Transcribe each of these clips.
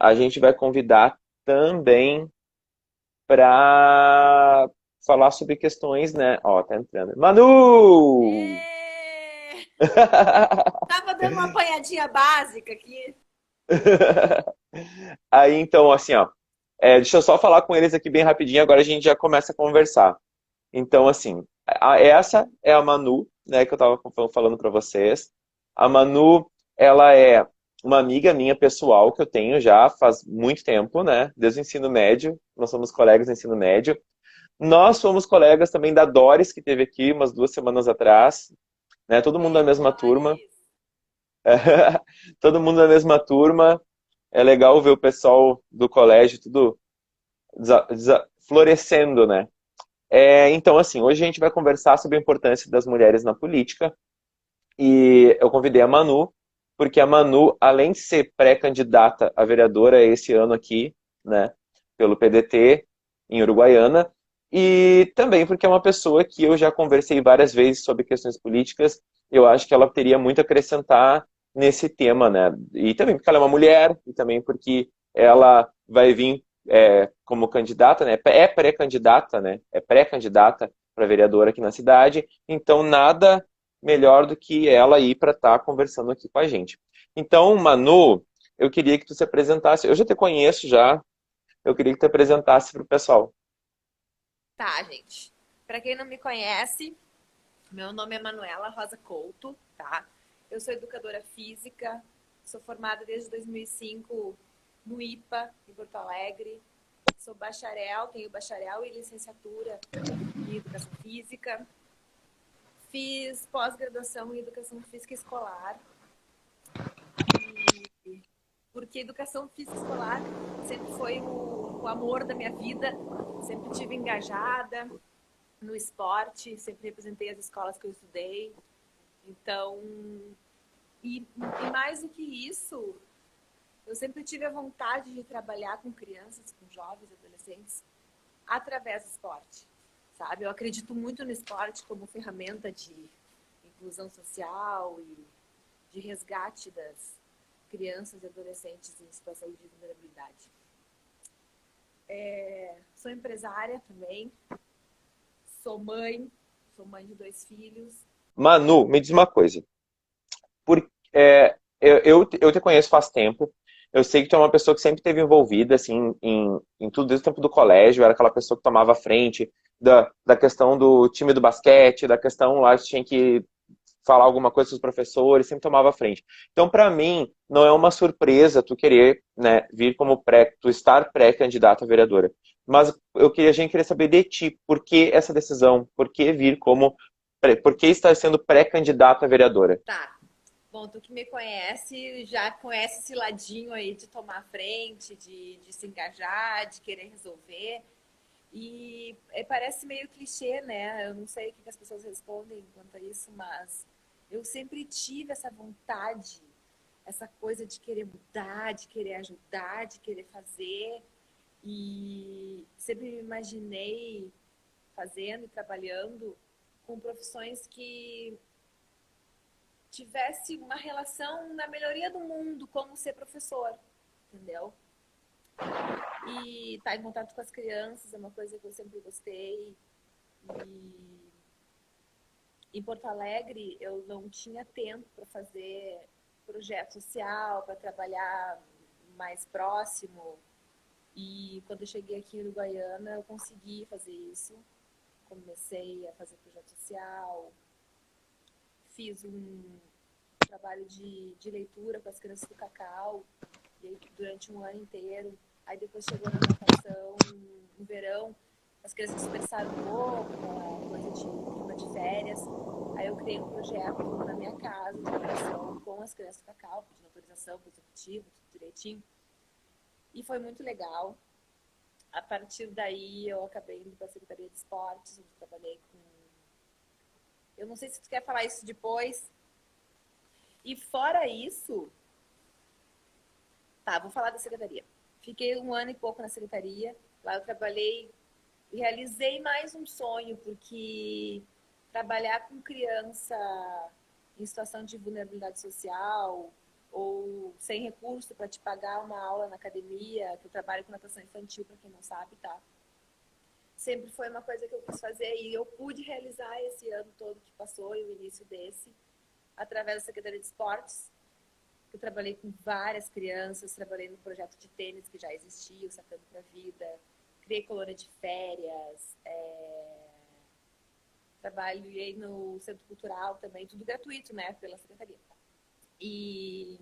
a gente vai convidar também para falar sobre questões, né? Ó, tá entrando. Manu! Ê! Tava dando uma apanhadinha básica aqui. Aí, então, assim, ó, deixa eu só falar com eles aqui bem rapidinho, agora a gente já começa a conversar. Então, assim, essa é a Manu, né, que eu tava falando para vocês. A Manu, ela é uma amiga minha pessoal que eu tenho já faz muito tempo, né, desde o ensino médio. Nós somos colegas do ensino médio. Nós fomos colegas também da Doris, que teve aqui umas 2 semanas atrás, né, todo mundo da Beijo, mesma turma. Doris. Todo mundo da mesma turma. É legal ver o pessoal do colégio tudo florescendo, né? Então, assim, hoje a gente vai conversar sobre a importância das mulheres na política. E eu convidei a Manu, porque a Manu, além de ser pré-candidata a vereadora esse ano aqui, né, pelo PDT, em Uruguaiana, e também porque é uma pessoa que eu já conversei várias vezes sobre questões políticas, eu acho que ela teria muito a acrescentar nesse tema, né? E também porque ela é uma mulher, e também porque ela vai vir como candidata, né? É pré-candidata, né? É pré-candidata para vereadora aqui na cidade, então nada melhor do que ela ir para estar conversando aqui com a gente. Então, Manu, eu queria que tu se apresentasse. Eu já te conheço já. Eu queria que tu apresentasse para o pessoal. Tá, gente. Pra quem não me conhece, meu nome é Manuela Rosa Couto, tá? Eu sou educadora física, sou formada desde 2005 no IPA, em Porto Alegre. Sou bacharel, tenho bacharel e licenciatura em educação física. Fiz pós-graduação em educação física escolar e porque educação física escolar sempre foi o amor da minha vida, sempre tive engajada no esporte, sempre representei as escolas que eu estudei. Então, e mais do que isso, eu sempre tive a vontade de trabalhar com crianças, com jovens, adolescentes, através do esporte, sabe? Eu acredito muito no esporte como ferramenta de inclusão social e de resgate das crianças e adolescentes em situação de vulnerabilidade. Sou empresária também, sou sou mãe de 2 filhos. Manu, me diz uma coisa. Por, eu te conheço faz tempo. Eu sei que tu é uma pessoa que sempre esteve envolvida assim, em tudo desde o tempo do colégio. Era aquela pessoa que tomava a frente da questão do time do basquete, da questão lá que tinha que falar alguma coisa com os professores, sempre tomava a frente. Então, para mim, não é uma surpresa tu querer, né, vir como tu estar pré-candidata a vereadora. Mas a gente queria saber de ti, por que essa decisão? Por que vir como, por que estar sendo pré-candidata a vereadora? Tá. Bom, tu que me conhece, já conhece esse ladinho aí de tomar frente, de se engajar, de querer resolver. E parece meio clichê, né? Eu não sei o que as pessoas respondem quanto a isso, mas eu sempre tive essa vontade, essa coisa de querer mudar, de querer ajudar, de querer fazer. E sempre me imaginei fazendo e trabalhando com profissões que tivesse uma relação na melhoria do mundo, como ser professor, entendeu? E estar tá em contato com as crianças é uma coisa que eu sempre gostei. E em Porto Alegre eu não tinha tempo para fazer projeto social, para trabalhar mais próximo. E quando eu cheguei aqui em Uruguaiana, eu consegui fazer isso. Comecei a fazer projeto social, fiz um trabalho de leitura com as crianças do Cacau, e aí, durante um ano inteiro. Aí depois chegou na natação, no verão, as crianças dispersaram um pouco, aquela coisa de clima de férias. Aí eu criei um projeto na minha casa de natação com as crianças do Cacau, pedindo autorização para o executivo, tudo direitinho. E foi muito legal. A partir daí eu acabei indo para a Secretaria de Esportes, onde trabalhei com... Eu não sei se tu quer falar isso depois. E fora isso, tá, vou falar da secretaria. Fiquei um ano e pouco na secretaria. Lá eu trabalhei, realizei mais um sonho, porque trabalhar com criança em situação de vulnerabilidade social ou sem recurso para te pagar uma aula na academia, que eu trabalho com natação infantil, para quem não sabe, tá? Sempre foi uma coisa que eu quis fazer e eu pude realizar esse ano todo que passou e o início desse, através da Secretaria de Esportes. Eu trabalhei com várias crianças, trabalhei no projeto de tênis que já existia, o Sacando pra Vida, criei colônia de férias, trabalhei no Centro Cultural também, tudo gratuito, né, pela Secretaria. E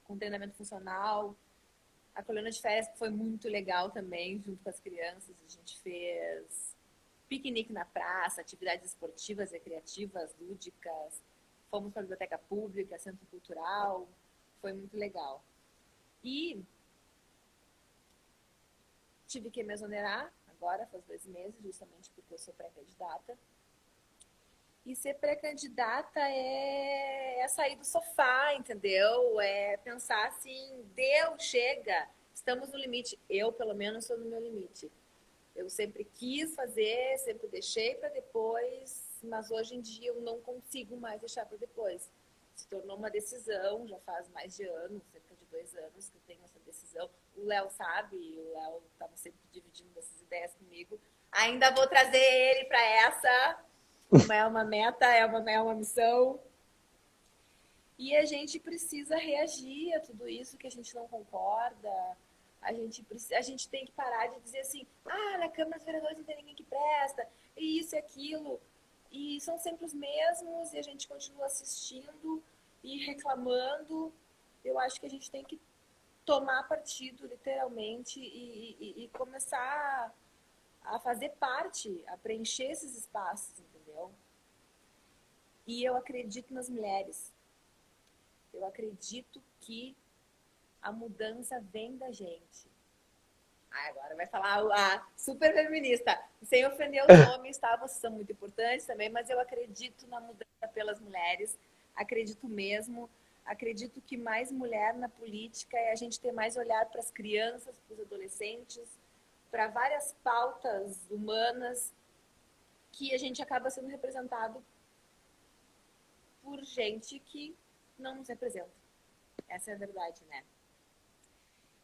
com treinamento funcional, a colônia de férias foi muito legal também, junto com as crianças, a gente fez piquenique na praça, atividades esportivas, recreativas, lúdicas, fomos para a biblioteca pública, centro cultural, foi muito legal. E tive que me exonerar agora, faz 2 meses, justamente porque eu sou pré-candidata. E ser pré-candidata é sair do sofá, entendeu? É pensar assim, deu, chega, estamos no limite. Eu, pelo menos, estou no meu limite. Eu sempre quis fazer, sempre deixei para depois, mas hoje em dia eu não consigo mais deixar para depois. Se tornou uma decisão, já faz mais de ano, cerca de 2 anos que eu tenho essa decisão. O Léo sabe, o Léo estava sempre dividindo essas ideias comigo. Ainda vou trazer ele para essa. É uma meta, é uma missão. E a gente precisa reagir a tudo isso que a gente não concorda. A gente tem que parar de dizer assim, na Câmara dos Vereadores não tem ninguém que presta, e isso e aquilo. E são sempre os mesmos, e a gente continua assistindo e reclamando. Eu acho que a gente tem que tomar partido, literalmente, e começar a fazer parte, a preencher esses espaços, entendeu? E eu acredito nas mulheres. Eu acredito que a mudança vem da gente. Agora vai falar a super feminista. Sem ofender os homens, tá? Vocês são muito importantes também, mas eu acredito na mudança pelas mulheres. Acredito mesmo. Acredito que mais mulher na política é a gente ter mais olhar para as crianças, para os adolescentes, para várias pautas humanas que a gente acaba sendo representado por gente que não nos representa. Essa é a verdade, né?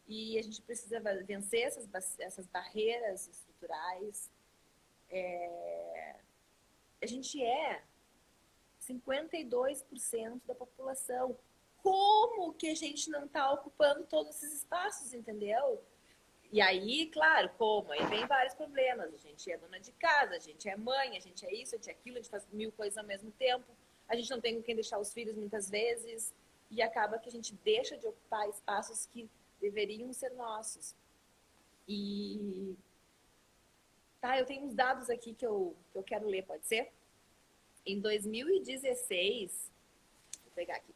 E a gente precisa vencer essas barreiras estruturais. A gente é 52% da população. Como que a gente não está ocupando todos esses espaços, entendeu? E aí, claro, como? Aí vem vários problemas. A gente é dona de casa, a gente é mãe, a gente é isso, a gente é aquilo, a gente faz 1000 coisas ao mesmo tempo. A gente não tem com quem deixar os filhos muitas vezes. E acaba que a gente deixa de ocupar espaços que deveriam ser nossos. E eu tenho uns dados aqui que eu quero ler, pode ser? Em 2016, vou pegar aqui.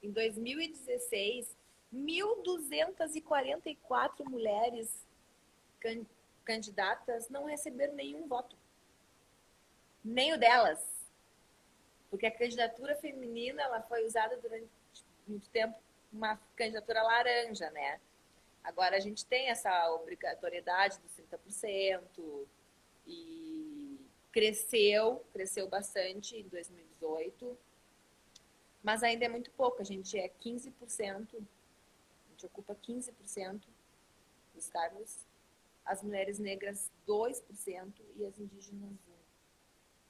Em 2016, 1.244 mulheres candidatas não receberam nenhum voto. Nem o delas. Porque a candidatura feminina ela foi usada durante muito tempo, uma candidatura laranja, né? Agora a gente tem essa obrigatoriedade dos 30% e cresceu bastante em 2018, mas ainda é muito pouco, a gente é 15%, a gente ocupa 15% dos cargos, as mulheres negras 2% e as indígenas 1%.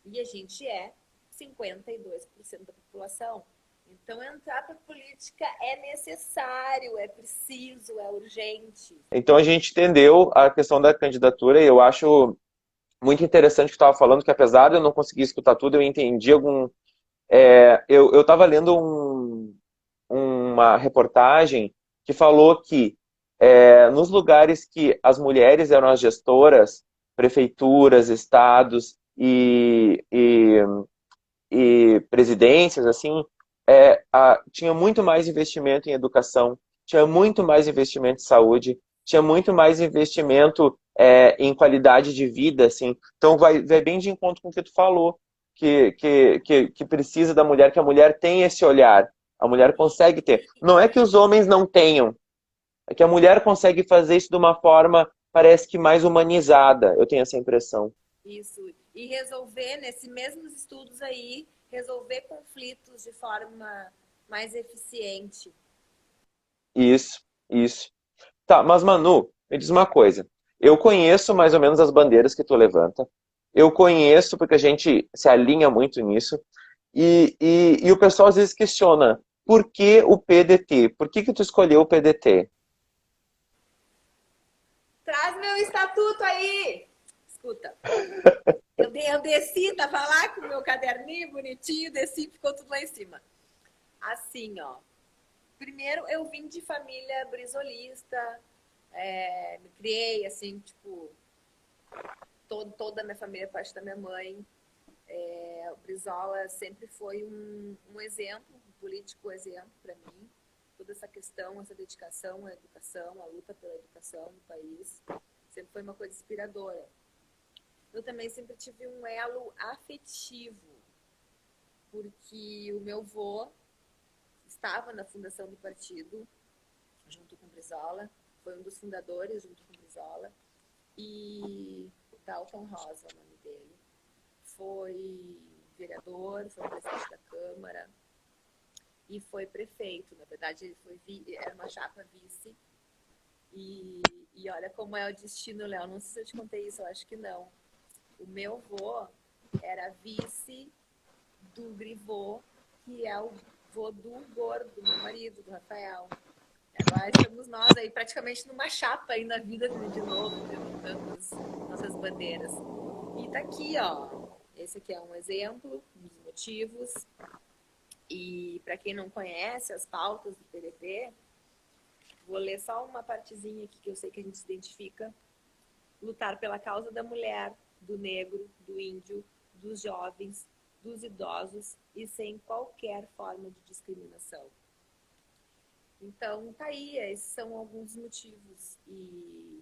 E a gente é 52% da população. Então, entrar para a política é necessário, é preciso, é urgente. Então, a gente entendeu a questão da candidatura e eu acho muito interessante o que tu estava falando, que apesar de eu não conseguir escutar tudo, eu entendi algum... eu estava lendo uma reportagem que falou que nos lugares que as mulheres eram as gestoras, prefeituras, estados e presidências, assim, tinha muito mais investimento em educação, tinha muito mais investimento em saúde, tinha muito mais investimento em qualidade de vida, assim. Então vai bem de encontro com o que tu falou, que precisa da mulher, que a mulher tem esse olhar, a mulher consegue ter. Não é que os homens não tenham, é que a mulher consegue fazer isso de uma forma, parece que mais humanizada, eu tenho essa impressão. Isso. E resolver, nesses mesmos estudos aí, resolver conflitos de forma mais eficiente. Isso, isso. Tá, mas Manu, me diz uma coisa. Eu conheço mais ou menos as bandeiras que tu levanta. Eu conheço porque a gente se alinha muito nisso. E o pessoal às vezes questiona, por que o PDT? Por que tu escolheu o PDT? Traz meu estatuto aí! Escuta, eu desci, tava lá com o meu caderninho bonitinho, desci, ficou tudo lá em cima. Assim, ó. Primeiro, eu vim de família brisolista, me criei, assim, tipo, toda a minha família, parte da minha mãe. O Brizola sempre foi um exemplo, um político exemplo para mim. Toda essa questão, essa dedicação à educação, a luta pela educação no país, sempre foi uma coisa inspiradora. Eu também sempre tive um elo afetivo, porque o meu avô estava na fundação do partido, junto com o Brizola, foi um dos fundadores junto com o Brizola, e Dalton Rosa, o nome dele, foi vereador, foi presidente da Câmara e foi prefeito. Na verdade, ele era uma chapa vice. E olha como é o destino, Léo. Não sei se eu te contei isso, eu acho que não. O meu avô era vice do Grivô, que é o vô do Gordo, do meu marido, do Rafael. Agora estamos nós aí praticamente numa chapa aí na vida de novo, levantando nossas bandeiras. E tá aqui, ó. Esse aqui é um exemplo dos motivos. E para quem não conhece as pautas do PDT, vou ler só uma partezinha aqui que eu sei que a gente se identifica. Lutar pela causa da mulher, do negro, do índio, dos jovens, dos idosos e sem qualquer forma de discriminação. Então, tá aí, esses são alguns motivos. E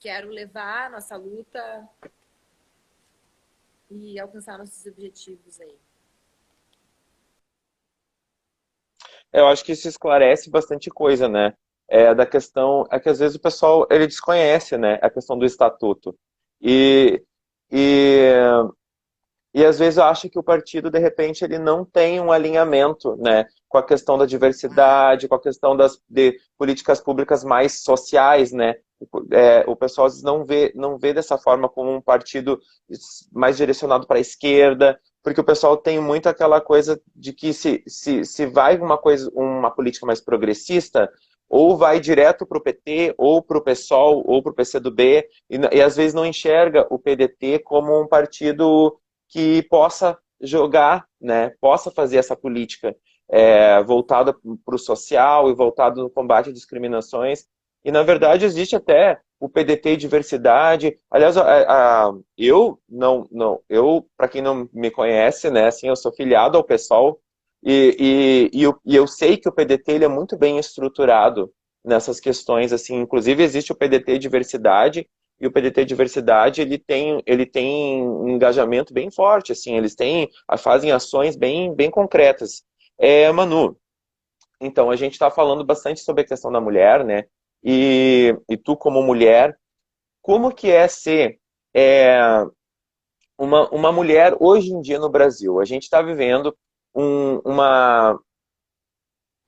quero levar a nossa luta e alcançar nossos objetivos aí. Eu acho que isso esclarece bastante coisa, né? Da questão, é que às vezes o pessoal ele desconhece, né, a questão do estatuto. E, e, e às vezes eu acho que o partido, de repente, ele não tem um alinhamento, né, com a questão da diversidade, com a questão de políticas públicas mais sociais, né? O pessoal às vezes não vê dessa forma como um partido mais direcionado para a esquerda, porque o pessoal tem muito aquela coisa de que se vai uma política mais progressista, ou vai direto para o PT, ou para o PSOL, ou para o PCdoB, e às vezes não enxerga o PDT como um partido que possa jogar, né, possa fazer essa política voltada para o social e voltada no combate a discriminações. E, na verdade, existe até o PDT e diversidade. Aliás, eu, para quem não me conhece, né, assim, eu sou filiado ao PSOL e eu sei que o PDT ele é muito bem estruturado nessas questões, assim, inclusive existe o PDT diversidade e o PDT diversidade ele tem um engajamento bem forte, assim, fazem ações bem concretas. Manu, então a gente está falando bastante sobre a questão da mulher, né? E tu como mulher, como que é ser uma mulher hoje em dia no Brasil? A gente está vivendo uma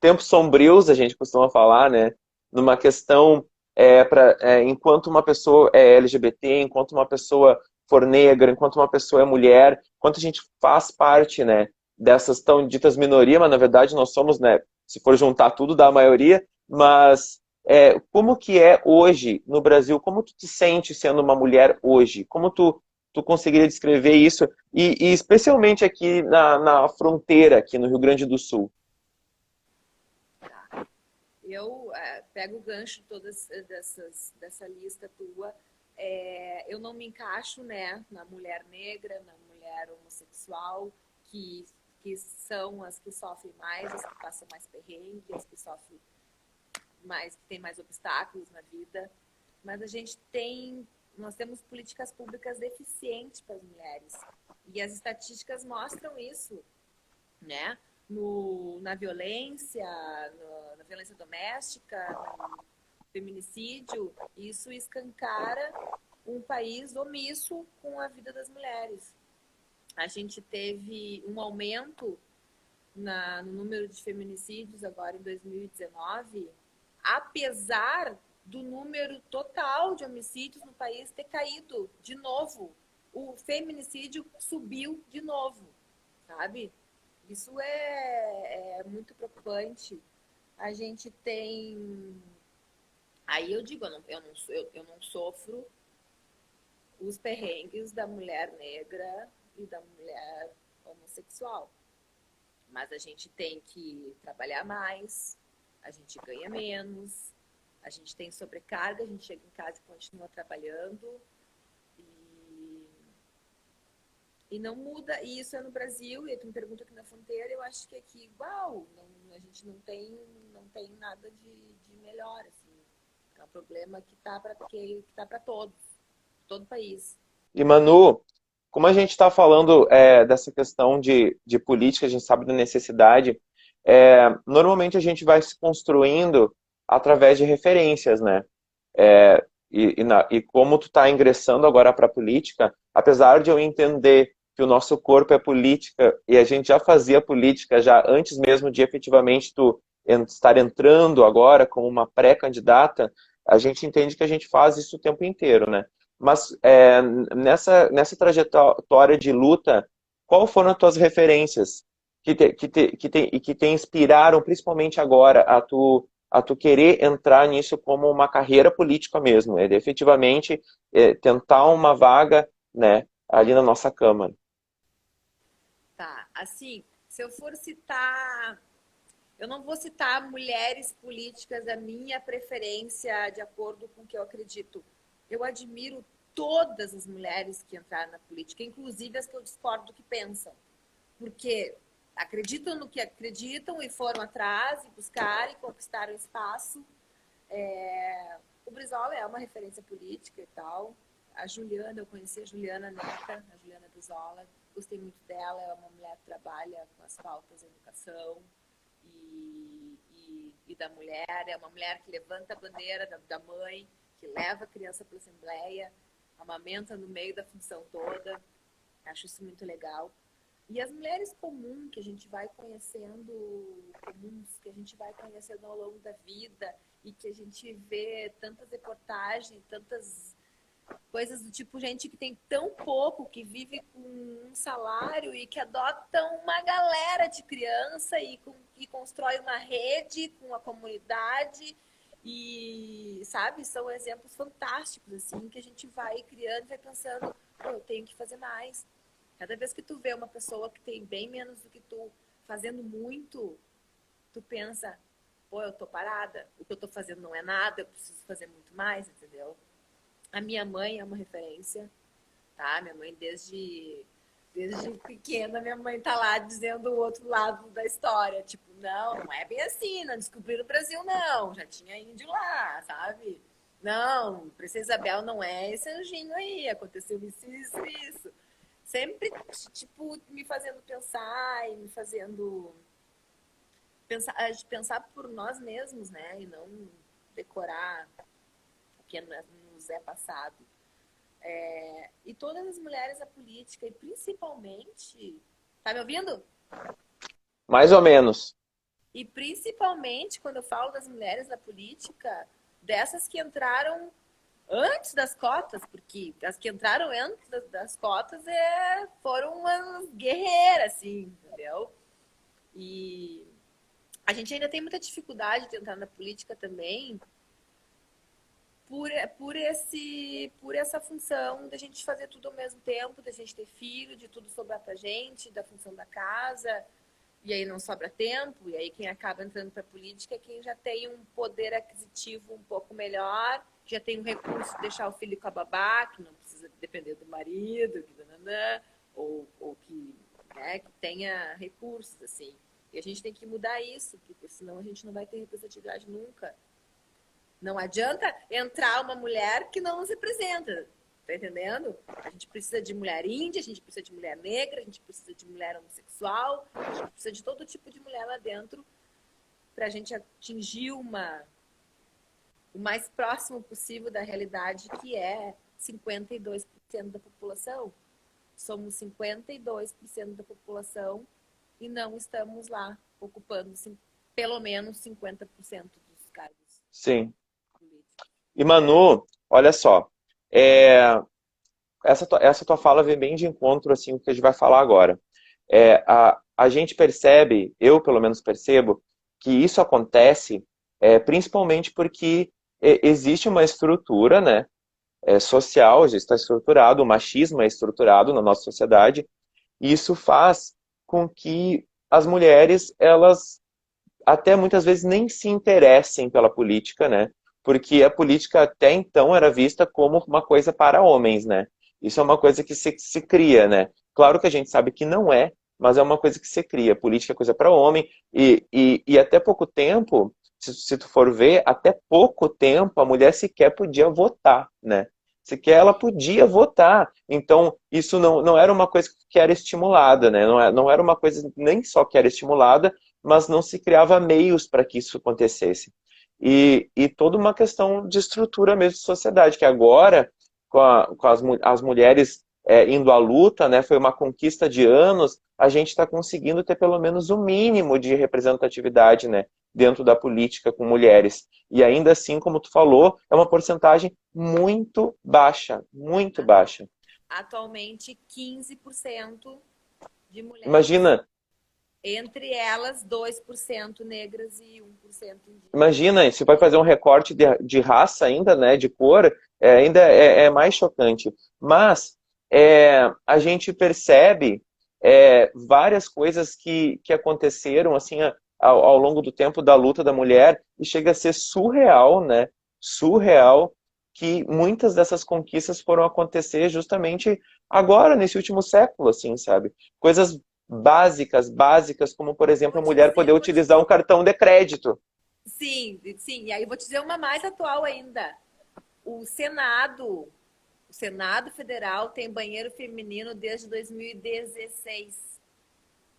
tempos sombrios, a gente costuma falar, né? Numa questão, enquanto uma pessoa é LGBT, enquanto uma pessoa for negra, enquanto uma pessoa é mulher, enquanto a gente faz parte, né, dessas tão ditas minorias, mas na verdade nós somos, né, se for juntar tudo, da maioria, mas como que é hoje no Brasil? Como tu te sente sendo uma mulher hoje? Como tu conseguiria descrever isso? E especialmente aqui na fronteira, aqui no Rio Grande do Sul. Eu pego o gancho todas dessa lista tua. Eu não me encaixo, né, na mulher negra, na mulher homossexual, que são as que sofrem mais, as que passam mais perrengue, as que sofrem mais, que têm mais obstáculos na vida. Mas nós temos políticas públicas deficientes para as mulheres. E as estatísticas mostram isso, né? Na violência, na violência doméstica, no feminicídio, isso escancara um país omisso com a vida das mulheres. A gente teve um aumento no número de feminicídios agora em 2019, apesar do número total de homicídios no país ter caído de novo. O feminicídio subiu de novo, sabe? Isso é muito preocupante. A gente tem. Aí eu digo, eu não sofro os perrengues da mulher negra e da mulher homossexual. Mas a gente tem que trabalhar mais, a gente ganha menos, a gente tem sobrecarga, a gente chega em casa e continua trabalhando. E, e não muda. E isso é no Brasil, e tu me pergunta aqui na fronteira, eu acho que aqui igual. A gente não tem nada de melhor. Assim. É um problema que tá para todos, todo o país. E Manu, como a gente está falando dessa questão de política, a gente sabe da necessidade, normalmente a gente vai se construindo através de referências, né? E como tu está ingressando agora para a política, apesar de eu entender que o nosso corpo é política e a gente já fazia política já antes mesmo de efetivamente tu estar entrando agora como uma pré-candidata, a gente entende que a gente faz isso o tempo inteiro, né? Mas nessa trajetória de luta, qual foram as tuas referências que te inspiraram, principalmente agora, a tu querer entrar nisso como uma carreira política mesmo, efetivamente tentar uma vaga, né, ali na nossa Câmara. Tá, assim, se eu for citar, eu não vou citar mulheres políticas da minha preferência de acordo com o que eu acredito. Eu admiro todas as mulheres que entraram na política, inclusive as que eu discordo do que pensam, porque acreditam no que acreditam e foram atrás e buscaram e conquistaram espaço. O Brizola é uma referência política e tal. A Juliana, eu conheci a Juliana Neta, a Juliana Brizola, gostei muito dela, é uma mulher que trabalha com as pautas da educação e da mulher, é uma mulher que levanta a bandeira da mãe, que leva a criança para a Assembleia, amamenta no meio da função toda, acho isso muito legal. E as mulheres comuns que a gente vai conhecendo, comuns que a gente vai conhecendo ao longo da vida e que a gente vê tantas reportagens, tantas coisas do tipo gente que tem tão pouco, que vive com um salário e que adota uma galera de criança e constrói uma rede com a comunidade e, sabe, são exemplos fantásticos, assim, que a gente vai criando e vai pensando, eu tenho que fazer mais. Cada vez que tu vê uma pessoa que tem bem menos do que tu fazendo muito, tu pensa, pô, eu tô parada, o que eu tô fazendo não é nada, eu preciso fazer muito mais, entendeu? A minha mãe é uma referência, tá? Minha mãe, desde pequena, minha mãe tá lá dizendo o outro lado da história. Tipo, não é bem assim, não descobriram o Brasil, não. Já tinha índio lá, sabe? Não, Princesa Isabel não é esse anjinho aí, aconteceu isso. Sempre, tipo, me fazendo pensar e me fazendo pensar por nós mesmos, né? E não decorar o que nos é passado. E todas as mulheres da política, e principalmente. Tá me ouvindo? Mais ou menos. E principalmente quando eu falo das mulheres da política, dessas que entraram antes das cotas, porque as que entraram antes das cotas foram umas guerreiras, assim, entendeu? E a gente ainda tem muita dificuldade de entrar na política também, por essa função da gente fazer tudo ao mesmo tempo, da gente ter filho, de tudo sobrar pra gente, da função da casa, e aí não sobra tempo, e aí quem acaba entrando pra política é quem já tem um poder aquisitivo um pouco melhor, já tem um recurso de deixar o filho com a babá, que não precisa depender do marido, que nananã, ou que, né, que tenha recursos, assim. E a gente tem que mudar isso, porque senão a gente não vai ter representatividade nunca. Não adianta entrar uma mulher que não nos representa. Tá entendendo? A gente precisa de mulher índia, a gente precisa de mulher negra, a gente precisa de mulher homossexual, a gente precisa de todo tipo de mulher lá dentro para a gente atingir o mais próximo possível da realidade, que é 52% da população. Somos 52% da população e não estamos lá ocupando pelo menos 50% dos cargos sim. políticos. E Manu, olha só, é, essa tua fala vem bem de encontro assim, o que a gente vai falar agora. A gente percebe, eu pelo menos percebo, que isso acontece principalmente porque existe uma estrutura, né, social, já está estruturado, o machismo é estruturado na nossa sociedade, e isso faz com que as mulheres, elas até muitas vezes nem se interessem pela política, né? Porque a política até então era vista como uma coisa para homens, né? Isso é uma coisa que se cria, né? Claro que a gente sabe que não é, mas é uma coisa que se cria. Política é coisa para homem, e até pouco tempo, se tu for ver, até pouco tempo a mulher sequer podia votar, né? Sequer ela podia votar. Então, isso não era uma coisa que era estimulada, né? Não era uma coisa nem só que era estimulada, mas não se criava meios para que isso acontecesse. E toda uma questão de estrutura mesmo de sociedade, que agora, com as mulheres indo à luta, né, foi uma conquista de anos, a gente está conseguindo ter pelo menos o mínimo de representatividade, né, dentro da política com mulheres. E ainda assim, como tu falou, é uma porcentagem muito baixa, muito baixa. Atualmente, 15% de mulheres. Imagina, Entre elas, 2% negras e 1% indígenas. Imagina, se vai fazer um recorte de raça ainda, né, de cor, ainda é mais chocante. Mas a gente percebe várias coisas que aconteceram assim ao longo do tempo da luta da mulher e chega a ser surreal, né? Surreal que muitas dessas conquistas foram acontecer justamente agora, nesse último século, assim, sabe? Coisas básicas, como, por exemplo, a mulher poder Vou te utilizar um dizer. cartão de crédito. Sim, sim. E aí eu vou te dizer uma mais atual ainda. O Senado, o Senado Federal tem banheiro feminino desde 2016.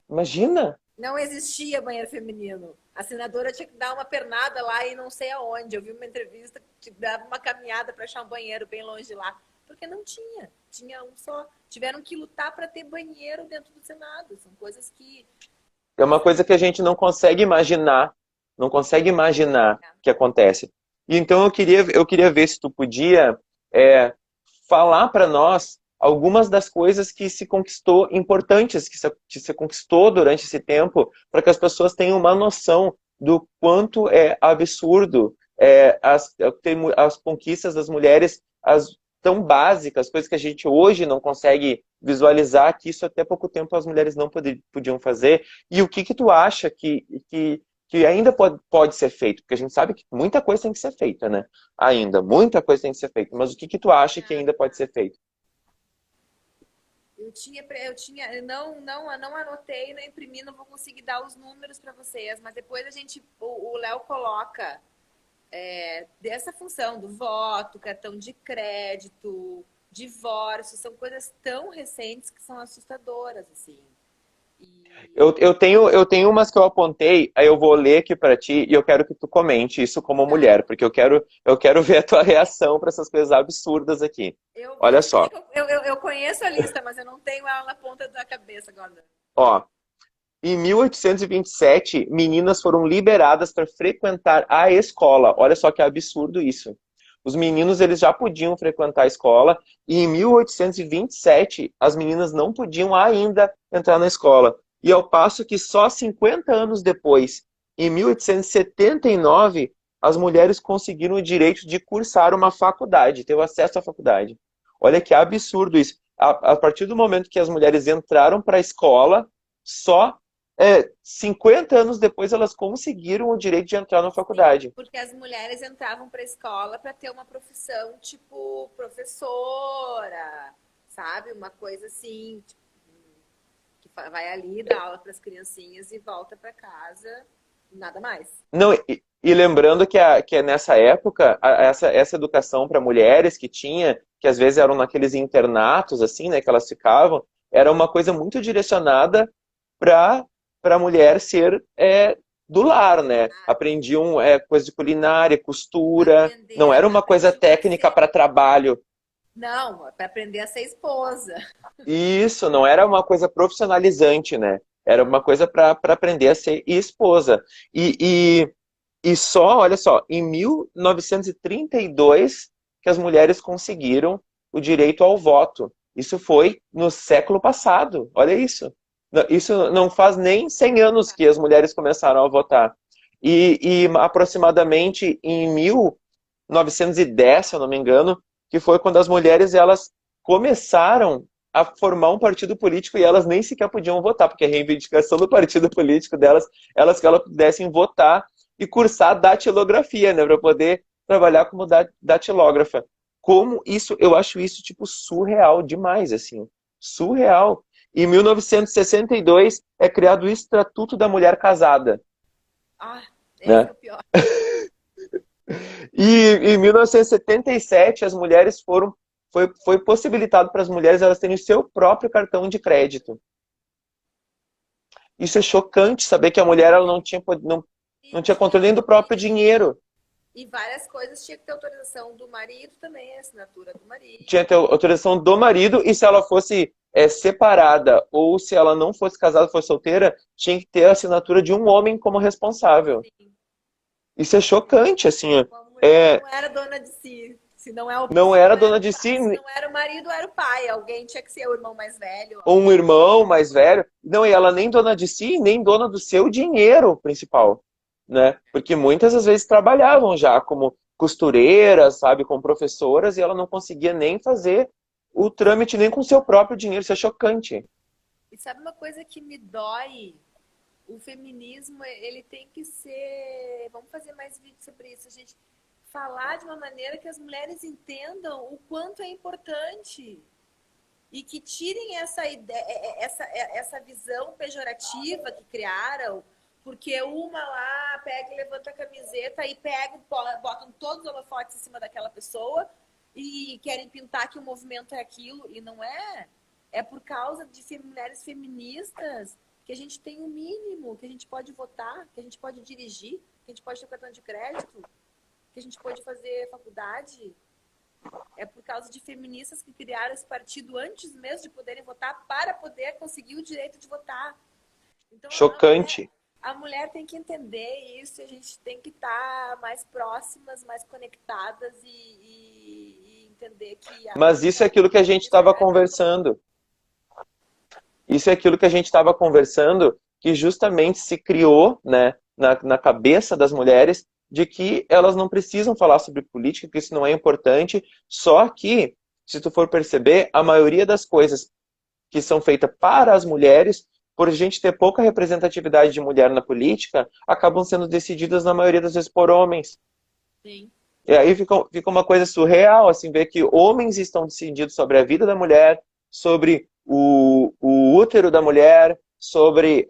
Imagina! Não existia banheiro feminino. A senadora tinha que dar uma pernada lá e não sei aonde. Eu vi uma entrevista que dava uma caminhada para achar um banheiro bem longe de lá. Porque não tinha. Tinha um só. Tiveram que lutar para ter banheiro dentro do Senado. São coisas que. É uma coisa que a gente não consegue imaginar, não consegue imaginar que acontece. E então eu queria ver se tu podia é, falar para nós algumas das coisas que se conquistou, importantes que se conquistou durante esse tempo, para que as pessoas tenham uma noção do quanto é absurdo as conquistas das mulheres, as tão básicas, coisas que a gente hoje não consegue visualizar, que isso até pouco tempo as mulheres não podiam fazer. E o que tu acha que ainda pode ser feito? Porque a gente sabe que muita coisa tem que ser feita, né? Ainda, muita coisa tem que ser feita. Mas o que tu acha que ainda pode ser feito? Eu não anotei, não imprimi, não vou conseguir dar os números para vocês, mas depois o Léo coloca dessa função do voto, cartão de crédito, divórcio, são coisas tão recentes que são assustadoras, assim. E Eu tenho umas que eu apontei, aí eu vou ler aqui para ti e eu quero que tu comente isso como tá, mulher, porque eu quero ver a tua reação para essas coisas absurdas aqui. eu vou Olha te dizer só, que eu conheço a lista, mas eu não tenho ela na ponta da cabeça agora. ó, em 1827, meninas foram liberadas para frequentar a escola. Olha só que absurdo isso. Os meninos eles já podiam frequentar a escola e em 1827 as meninas não podiam ainda entrar na escola. E ao passo que só 50 anos depois, em 1879, as mulheres conseguiram o direito de cursar uma faculdade, ter o acesso à faculdade. Olha que absurdo isso. A partir do momento que as mulheres entraram para a escola, só 50 anos depois elas conseguiram o direito de entrar na Sim, faculdade. porque as mulheres entravam para a escola para ter uma profissão tipo professora, sabe? Uma coisa assim, tipo, que vai ali, dá aula para as criancinhas e volta para casa, nada mais. Não, e lembrando que nessa época, essa educação para mulheres que tinha, que às vezes eram naqueles internatos, assim, né, que elas ficavam, era uma coisa muito direcionada para a mulher ser do lar, né? Aprendiam coisa de culinária, costura, não era uma coisa Aprendiam a técnica ser. para trabalho. Não, para aprender a ser esposa. Isso, não era uma coisa profissionalizante, né? Era uma coisa para aprender a ser esposa. E só, olha só, em 1932 que as mulheres conseguiram o direito ao voto. Isso foi no século passado. Olha isso. Isso não faz nem 100 anos que as mulheres começaram a votar. E aproximadamente em 1910, se eu não me engano, que foi quando as mulheres elas começaram a formar um partido político e elas nem sequer podiam votar, porque a reivindicação do partido político delas, que elas pudessem votar e cursar datilografia, né, para poder trabalhar como datilógrafa. Como isso, eu acho isso tipo surreal demais, assim, surreal. Em 1962 é criado o Estatuto da Mulher Casada, Ah, esse é né? o pior. E em 1977 as mulheres foi possibilitado para as mulheres elas terem seu próprio cartão de crédito. Isso é chocante, saber que a mulher ela não E tinha controle nem do próprio dinheiro. e várias coisas tinha que ter autorização do marido também, a assinatura do marido. Tinha que ter autorização do marido, e se ela fosse separada ou se ela não fosse casada, fosse solteira, tinha que ter a assinatura de um homem como responsável. Sim. Isso é chocante, assim. Uma mulher É, não era dona de si. Se não, é o, não se era não dona era o de pai, si, se não era o marido, era o pai. Alguém tinha que ser o irmão mais velho. ou um irmão mais velho. Não, e ela nem dona de si, nem dona do seu dinheiro principal, né? Porque muitas das vezes trabalhavam já como costureiras, sabe, como professoras, e ela não conseguia nem fazer o trâmite nem com seu próprio dinheiro. Isso é chocante. E sabe uma coisa que me dói? O feminismo, ele tem que ser. Vamos fazer mais vídeos sobre isso. A gente falar de uma maneira que as mulheres entendam o quanto é importante. E que tirem essa ideia, essa visão pejorativa que criaram, porque uma lá pega e levanta a camiseta e pega, botam todos os holofotes em cima daquela pessoa e querem pintar que o movimento é aquilo, e não é. É por causa de mulheres feministas que a gente tem o mínimo, que a gente pode votar, que a gente pode dirigir, que a gente pode ter cartão de crédito, que a gente pode fazer faculdade. É por causa de feministas que criaram esse partido antes mesmo de poderem votar para poder conseguir o direito de votar. Então Chocante. a mulher tem que entender isso, e a gente tem que estar mais próximas, mais conectadas e entender que a Mas isso é aquilo que a gente feminista estava é para conversando. Isso é aquilo que a gente estava conversando, que justamente se criou, né, na cabeça das mulheres de que elas não precisam falar sobre política, que isso não é importante. Só que, se tu for perceber, a maioria das coisas que são feitas para as mulheres, por a gente ter pouca representatividade de mulher na política, acabam sendo decididas na maioria das vezes por homens. Sim. E aí fica uma coisa surreal, assim, ver que homens estão decidindo sobre a vida da mulher, sobre o útero da mulher, sobre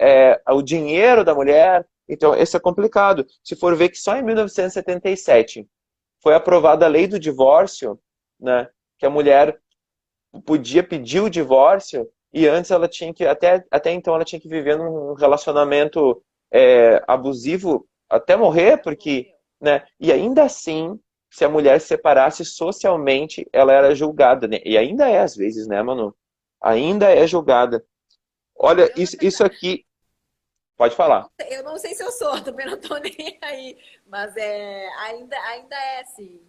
o dinheiro da mulher. Então, isso é complicado. Se for ver que só em 1977 foi aprovada a lei do divórcio, né, que a mulher podia pedir o divórcio, e antes ela tinha que, até então, ela tinha que viver num relacionamento abusivo até morrer, porque, Morreu. né, e ainda assim, se a mulher se separasse socialmente, ela era julgada, né, e ainda é às vezes, né, Manu? Ainda é julgada. Olha, Eu, na isso verdade, aqui, pode falar. eu não sei se eu sou, também não tô nem aí, mas ainda é assim.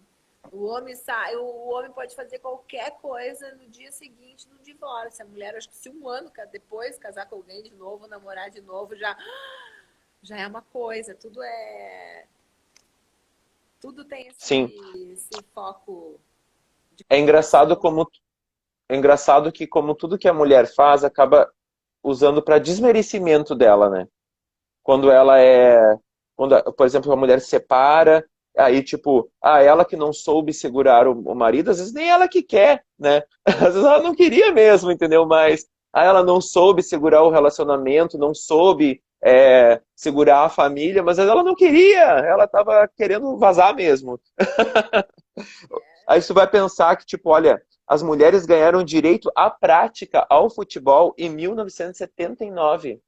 O homem sai, o homem pode fazer qualquer coisa no dia seguinte do divórcio. A mulher, acho que se um ano depois casar com alguém de novo, namorar de novo, já é uma coisa. Tudo tem Sim, esse foco de é engraçado condenação. como é engraçado que como tudo que a mulher faz acaba usando para desmerecimento dela, né? Quando ela quando, por exemplo, a mulher se separa, aí tipo, ela que não soube segurar o marido, às vezes nem ela que quer, né? Às vezes ela não queria mesmo, entendeu? Mas ela não soube segurar o relacionamento, não soube segurar a família, mas às vezes ela não queria, ela estava querendo vazar mesmo. Aí você vai pensar que, tipo, olha, as mulheres ganharam direito à prática ao futebol em 1979.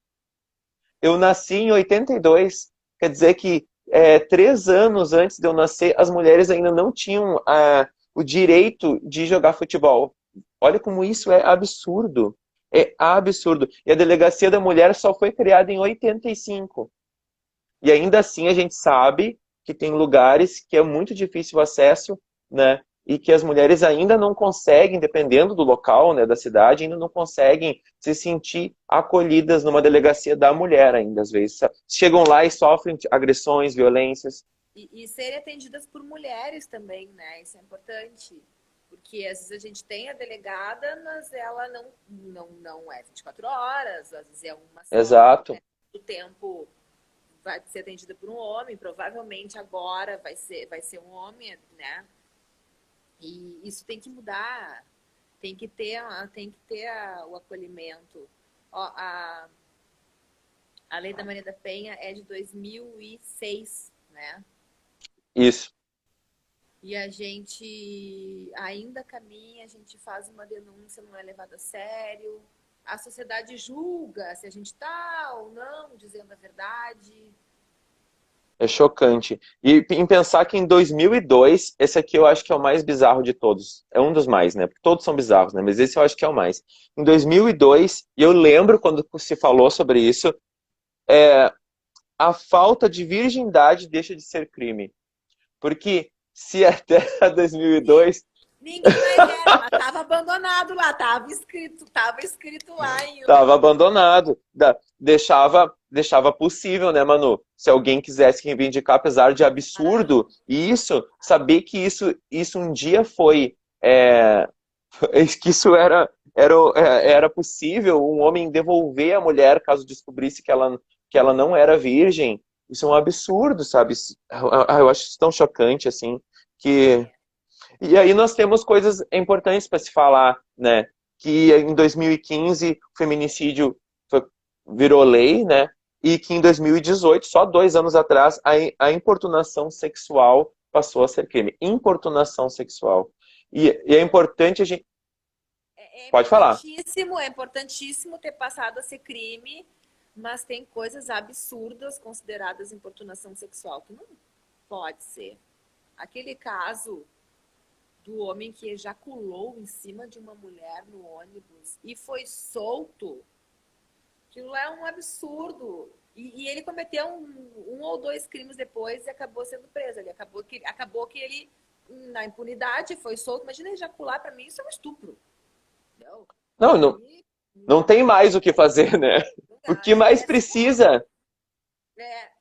Eu nasci em 82, quer dizer que 3 anos antes de eu nascer, as mulheres ainda não tinham o direito de jogar futebol. Olha como isso é absurdo. É absurdo. E a Delegacia da Mulher só foi criada em 85. E ainda assim a gente sabe que tem lugares que é muito difícil o acesso, né? E que as mulheres ainda não conseguem, dependendo do local, né, da cidade, ainda não conseguem se sentir acolhidas numa delegacia da mulher ainda, às vezes. Chegam lá e sofrem agressões, violências. E serem atendidas por mulheres também, né? Isso é importante. Porque às vezes a gente tem a delegada, mas ela não é 24 horas, às vezes é uma só, Exato. né? O tempo vai ser atendida por um homem, provavelmente agora vai ser um homem, né? E isso tem que mudar, tem que ter o acolhimento. Ó, a Lei da Maria da Penha é de 2006, né? Isso. E a gente ainda caminha, a gente faz uma denúncia, não é levado a sério. A sociedade julga se a gente está ou não dizendo a verdade. É chocante. E em pensar que em 2002, esse aqui eu acho que é o mais bizarro de todos. É um dos mais, né? Porque todos são bizarros, né? Mas esse eu acho que é o mais. Em 2002, e eu lembro quando se falou sobre isso, a falta de virgindade deixa de ser crime. Porque se até 2002 Ninguém mais era, mas estava abandonado lá, estava escrito lá ainda. estava abandonado, deixava possível, né, Manu? Se alguém quisesse reivindicar, apesar de absurdo, isso, saber que isso um dia foi, que isso era possível, um homem devolver a mulher caso descobrisse que ela não era virgem, isso é um absurdo, sabe? Eu acho isso tão chocante, assim, que e aí nós temos coisas importantes para se falar, né? Que em 2015 o feminicídio virou lei, né? E que em 2018, só 2 anos atrás, a importunação sexual passou a ser crime. Importunação sexual. E é importante a gente. É Pode falar. importantíssimo ter passado a ser crime, mas tem coisas absurdas consideradas importunação sexual que não pode ser. Aquele caso do homem que ejaculou em cima de uma mulher no ônibus e foi solto, aquilo é um absurdo. E ele cometeu um ou dois crimes depois e acabou sendo preso. Ele acabou que ele, na impunidade, foi solto. Imagina ejacular, para mim, isso é um estupro. Não. Não, não, E, não tem mais o que fazer, né? O que mais precisa?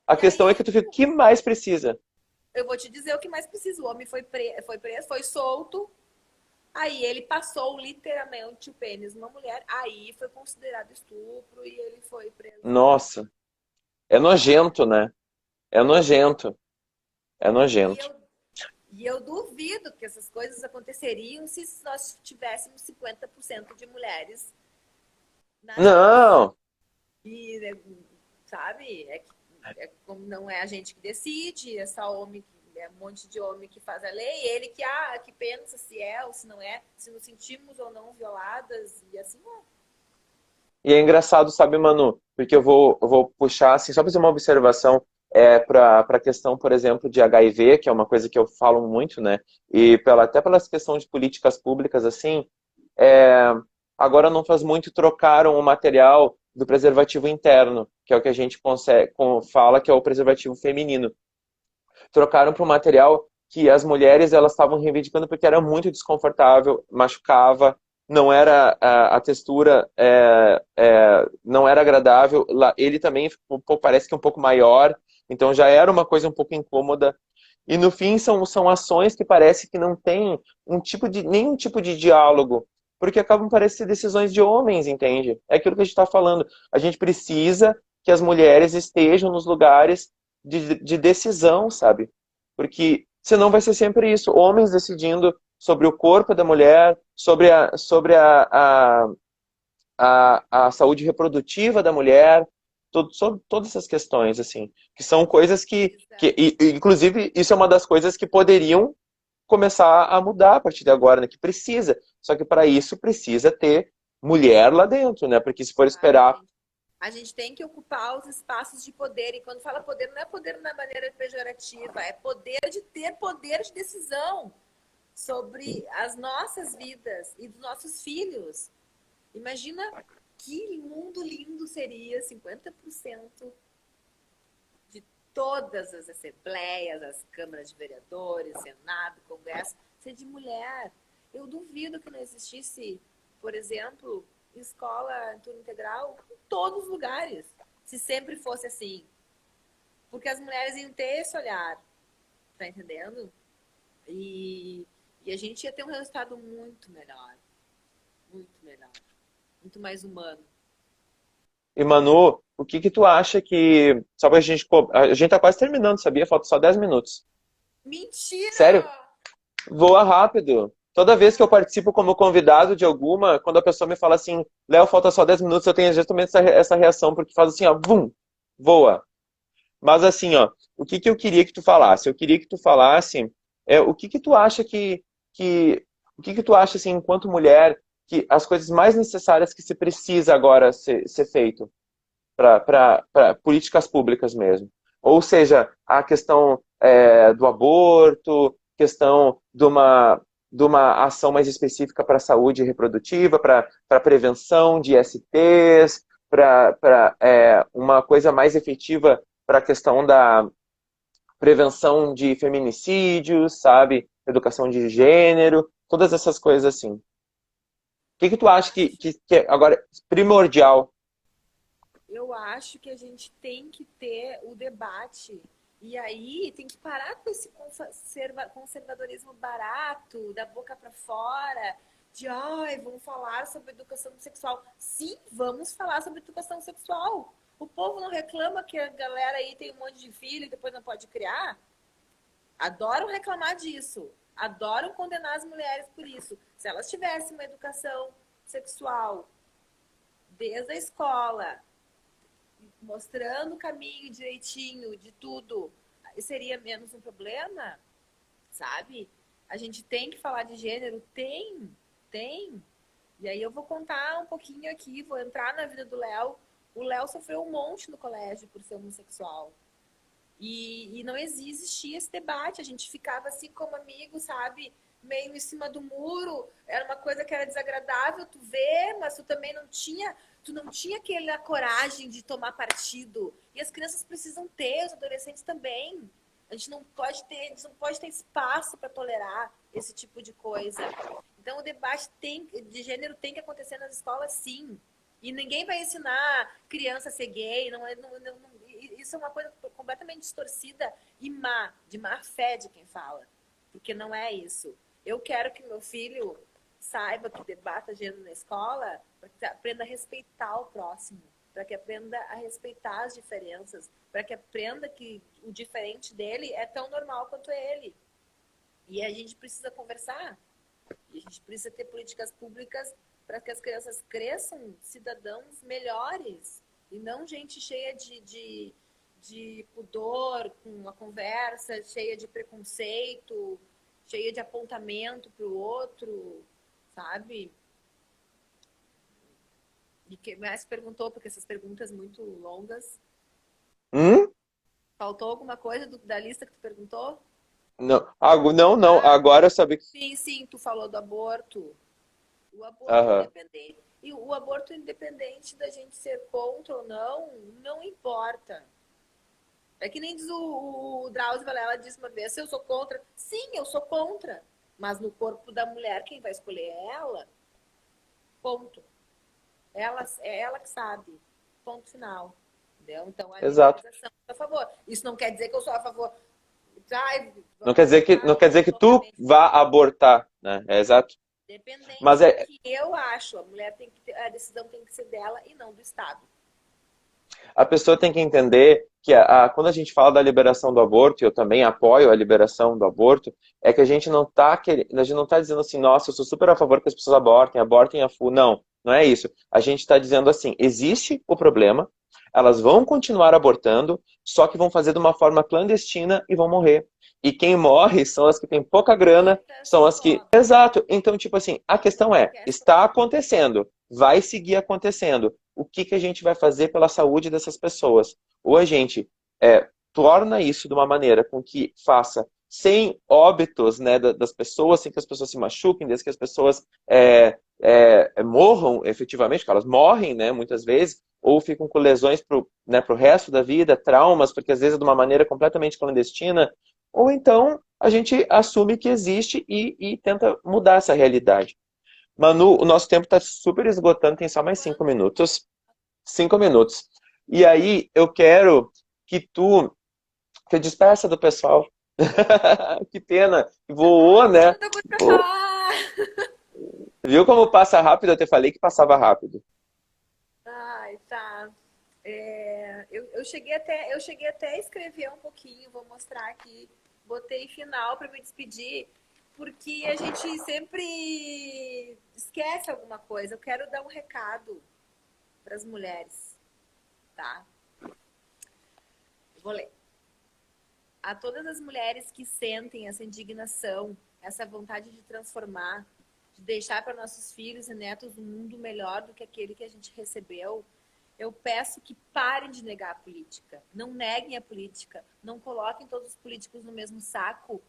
A e questão é aí, que tu fica, o que mais precisa? eu vou te dizer o que mais precisa. O homem foi preso, foi solto. Aí ele passou literalmente o pênis numa mulher. Aí foi considerado estupro e ele foi preso. Nossa, é nojento, né? É nojento. É E nojento. eu, e eu duvido que essas coisas aconteceriam se nós tivéssemos 50% de mulheres nas leis. Não, E, sabe, como não é a gente que decide, é só homem, é um monte de homem que faz a lei, ele que pensa se é ou se não é, se nos sentimos ou não violadas, e assim é. e é engraçado, sabe, Manu? Porque eu vou puxar, assim, só fazer uma observação para a questão, por exemplo, de HIV, que é uma coisa que eu falo muito, né? E até pelas questões de políticas públicas, assim, é, agora não faz muito trocaram o material do preservativo interno, que é o que a gente fala que é o preservativo feminino. Trocaram para um material que as mulheres elas estavam reivindicando porque era muito desconfortável, machucava, não era a textura não era agradável. Ele também parece que um pouco maior, então já era uma coisa um pouco incômoda. E no fim são ações que parece que não tem nenhum tipo de diálogo, porque acabam parecendo decisões de homens, entende? É aquilo que a gente está falando. A gente precisa que as mulheres estejam nos lugares de decisão, sabe? Porque senão vai ser sempre isso, homens decidindo sobre o corpo da mulher, sobre a saúde reprodutiva da mulher, sobre todas essas questões, assim, que são coisas inclusive, isso é uma das coisas que poderiam começar a mudar a partir de agora, né? Que precisa. Só que para isso precisa ter mulher lá dentro, né? Porque se for Claro, esperar. a gente tem que ocupar os espaços de poder. E quando fala poder, não é poder na maneira pejorativa, é poder de ter poder de decisão sobre as nossas vidas e dos nossos filhos. Imagina Que mundo lindo seria 50% de todas as assembleias, as câmaras de vereadores, Senado, Congresso, ser de mulher. Eu duvido que não existisse, por exemplo, escola em turno integral em todos os lugares, se sempre fosse assim. Porque as mulheres iam ter esse olhar, tá entendendo? E, e a gente ia ter um resultado muito melhor, muito mais humano. E Manu, o que que tu acha que... Só pra gente... Pô, a gente tá quase terminando, sabia? Falta só 10 minutos. Sério? Mentira! Voa rápido. Toda vez que eu participo como convidado de alguma, quando a pessoa me fala assim, Léo, falta só 10 minutos, eu tenho justamente essa reação, porque faz assim, ó, vum, voa. Mas assim, ó, o que que eu queria que tu falasse? Eu queria que tu falasse, o que que tu acha que o que que tu acha, assim, enquanto mulher, que as coisas mais necessárias que se precisa agora ser feito para políticas públicas mesmo? Ou seja, a questão do aborto, questão de uma ação mais específica para a saúde reprodutiva, para prevenção de ISTs, para uma coisa mais efetiva para a questão da prevenção de feminicídios, sabe? Educação de gênero, todas essas coisas assim. O que que tu Eu acha acho, que é agora primordial? eu acho que a gente tem que ter o debate. E aí tem que parar com esse conservadorismo barato, da boca para fora, de ai, vamos falar sobre educação sexual. Sim, vamos falar sobre educação sexual. O povo não reclama que a galera aí tem um monte de filho e depois não pode criar? Adoram reclamar disso. Adoram condenar as mulheres por isso. Se elas tivessem uma educação sexual desde a escola, mostrando o caminho direitinho de tudo, seria menos um problema, sabe? A gente tem que falar de gênero? Tem. E aí eu vou contar um pouquinho aqui, vou entrar na vida do Léo. O Léo sofreu um monte no colégio por ser homossexual. E não existia esse debate, a gente ficava assim como amigo, sabe? Meio em cima do muro, era uma coisa que era desagradável tu ver, mas tu não tinha aquela coragem de tomar partido. E as crianças precisam ter, os adolescentes também. A gente não pode ter espaço para tolerar esse tipo de coisa. Então o debate de gênero tem que acontecer nas escolas, sim. E ninguém vai ensinar criança a ser gay, isso é uma coisa completamente distorcida e de má fé de quem fala. Porque não é isso. Eu quero que meu filho saiba que debata gênero na escola, para que aprenda a respeitar o próximo, para que aprenda a respeitar as diferenças, para que aprenda que o diferente dele é tão normal quanto ele. E a gente precisa conversar. E a gente precisa ter políticas públicas para que as crianças cresçam cidadãos melhores e não gente cheia de pudor, com uma conversa cheia de preconceito, cheia de apontamento para o outro, sabe? E quem mais perguntou, porque essas perguntas muito longas. Hum? Faltou alguma coisa da lista que tu perguntou? Não, não, não. Ah, Agora eu sabia que. sim, tu falou do aborto. O aborto Aham. independente. E o aborto independente da gente ser contra ou não, não importa. É que nem diz o Drauzio Varela disse uma vez, se eu sou contra, sim, eu sou contra. Mas no corpo da mulher, quem vai escolher é ela. Ponto. É ela que sabe. Ponto final. Entendeu? Então a Exato. legalização é a favor. Isso não quer dizer que eu sou a favor. Ai, Não vamos quer dizer que, abortar não quer dizer que tu loucamente. vá abortar, né? É exato. Mas Dependente do é, que eu acho. A mulher tem que ter, a decisão tem que ser dela e não do Estado. a pessoa tem que entender que quando a gente fala da liberação do aborto, e eu também apoio a liberação do aborto, é que a gente não está a gente não tá dizendo assim, nossa, eu sou super a favor que as pessoas abortem a full. Não, não é isso. A gente está dizendo assim, existe o problema, elas vão continuar abortando, só que vão fazer de uma forma clandestina e vão morrer. E quem morre são as que têm pouca grana, Muitas são as que. pobres. Exato. Então, tipo assim, a questão Porque essa está acontecendo, vai seguir acontecendo. O que que a gente vai fazer pela saúde dessas pessoas? Ou a gente torna isso de uma maneira com que faça sem óbitos, né, das pessoas, sem que as pessoas se machuquem, desde que as pessoas morram efetivamente, porque elas morrem, né, muitas vezes, ou ficam com lesões pro resto da vida, traumas, porque às vezes é de uma maneira completamente clandestina, ou então a gente assume que existe e tenta mudar essa realidade. Manu, o nosso tempo está super esgotando, tem só mais 5 minutos. 5 minutos. E aí eu quero que tu te despeça do pessoal. Que pena, voou, Ai, né? tanta coisa pra Voou. falar. Viu como passa rápido? Eu te falei que passava rápido. Ai, tá. Eu cheguei até a escrever um pouquinho, vou mostrar aqui. Botei final para me despedir, porque a gente sempre esquece alguma coisa. Eu quero dar um recado para as mulheres, tá? Vou ler. A todas as mulheres que sentem essa indignação, essa vontade de transformar, de deixar para nossos filhos e netos um mundo melhor do que aquele que a gente recebeu, eu peço que parem de negar a política. Não neguem a política. Não coloquem todos os políticos no mesmo saco,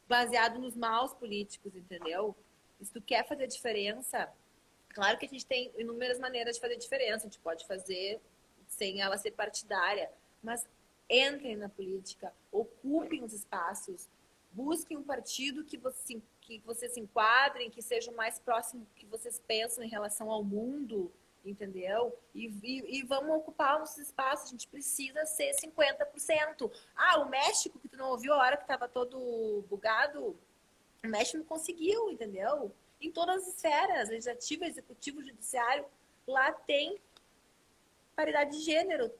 baseado nos maus políticos, entendeu? Se tu quer fazer diferença, claro que a gente tem inúmeras maneiras de fazer diferença. A gente pode fazer sem ela ser partidária, mas entrem na política, ocupem os espaços, busquem um partido que vocês se enquadrem, que seja o mais próximo que vocês pensam em relação ao mundo, entendeu? E vamos ocupar os espaços, a gente precisa ser 50%. Ah, o México, que tu não ouviu a hora que estava todo bugado, o México não conseguiu, entendeu? Em todas as esferas, legislativo, executivo, judiciário, lá tem paridade de gênero.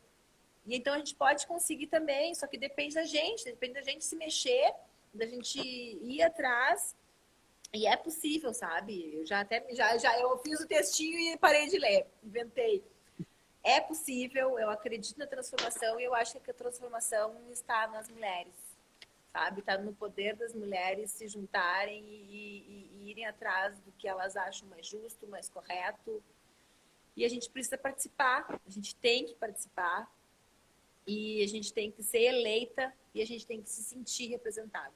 E então a gente pode conseguir também, só que depende da gente se mexer, da gente ir atrás. E é possível, sabe? Eu eu fiz o textinho e parei de ler, inventei. É possível, eu acredito na transformação e eu acho que a transformação está nas mulheres, sabe? Está no poder das mulheres se juntarem e irem atrás do que elas acham mais justo, mais correto. E a gente precisa participar, a gente tem que participar e a gente tem que ser eleita e a gente tem que se sentir representada.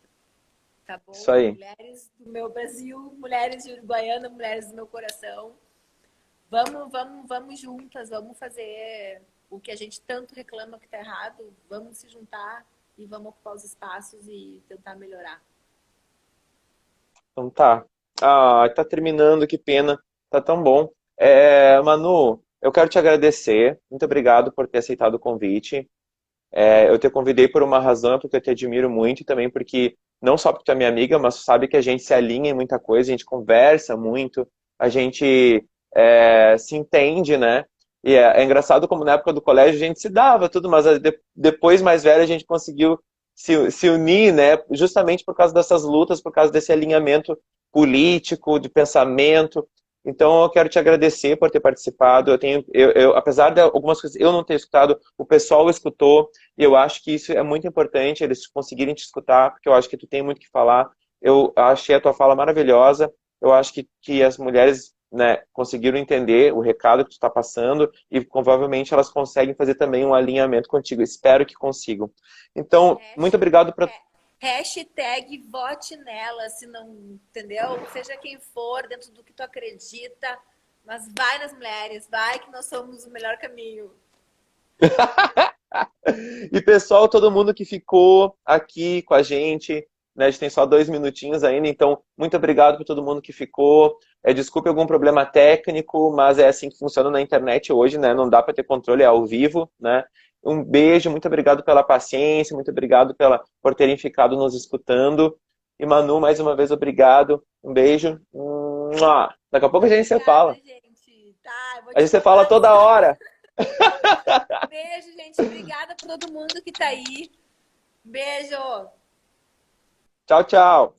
Tá Isso bom? aí. Mulheres do meu Brasil, mulheres de Uruguaiana, mulheres do meu coração. Vamos juntas, vamos fazer o que a gente tanto reclama que tá errado, vamos se juntar e vamos ocupar os espaços e tentar melhorar. Então tá. Ah, tá terminando, que pena. Tá tão bom. Manu, eu quero te agradecer. Muito obrigado por ter aceitado o convite. Eu te convidei por uma razão, porque eu te admiro muito e também porque, não só porque tu é minha amiga, mas tu sabe que a gente se alinha em muita coisa, a gente conversa muito, a gente se entende, né? E é engraçado como na época do colégio a gente se dava tudo, mas depois, mais velho, a gente conseguiu se unir, né? Justamente por causa dessas lutas, por causa desse alinhamento político, de pensamento. Então, eu quero te agradecer por ter participado. Apesar de algumas coisas eu não ter escutado, o pessoal escutou, e eu acho que isso é muito importante, eles conseguirem te escutar, porque eu acho que tu tem muito o que falar. Eu achei a tua fala maravilhosa. Eu acho que as mulheres, né, conseguiram entender o recado que tu está passando e provavelmente elas conseguem fazer também um alinhamento contigo. Espero que consigam. Então, muito obrigado por... Hashtag vote nela, se não, entendeu? Seja quem for, dentro do que tu acredita, mas vai nas mulheres, vai que nós somos o melhor caminho. E pessoal, todo mundo que ficou aqui com a gente, né? A gente tem só 2 minutinhos ainda, então muito obrigado por todo mundo que ficou. Desculpe algum problema técnico, mas é assim que funciona na internet hoje, né? Não dá para ter controle ao vivo, né? Um beijo, muito obrigado pela paciência, muito obrigado por terem ficado nos escutando. E Manu, mais uma vez, obrigado. Um beijo. Daqui a pouco a gente se Obrigada, fala. gente. Tá, eu vou A te gente se fala mandar. toda hora. Beijo, gente. Obrigada por todo mundo que tá aí. Beijo. Tchau, tchau.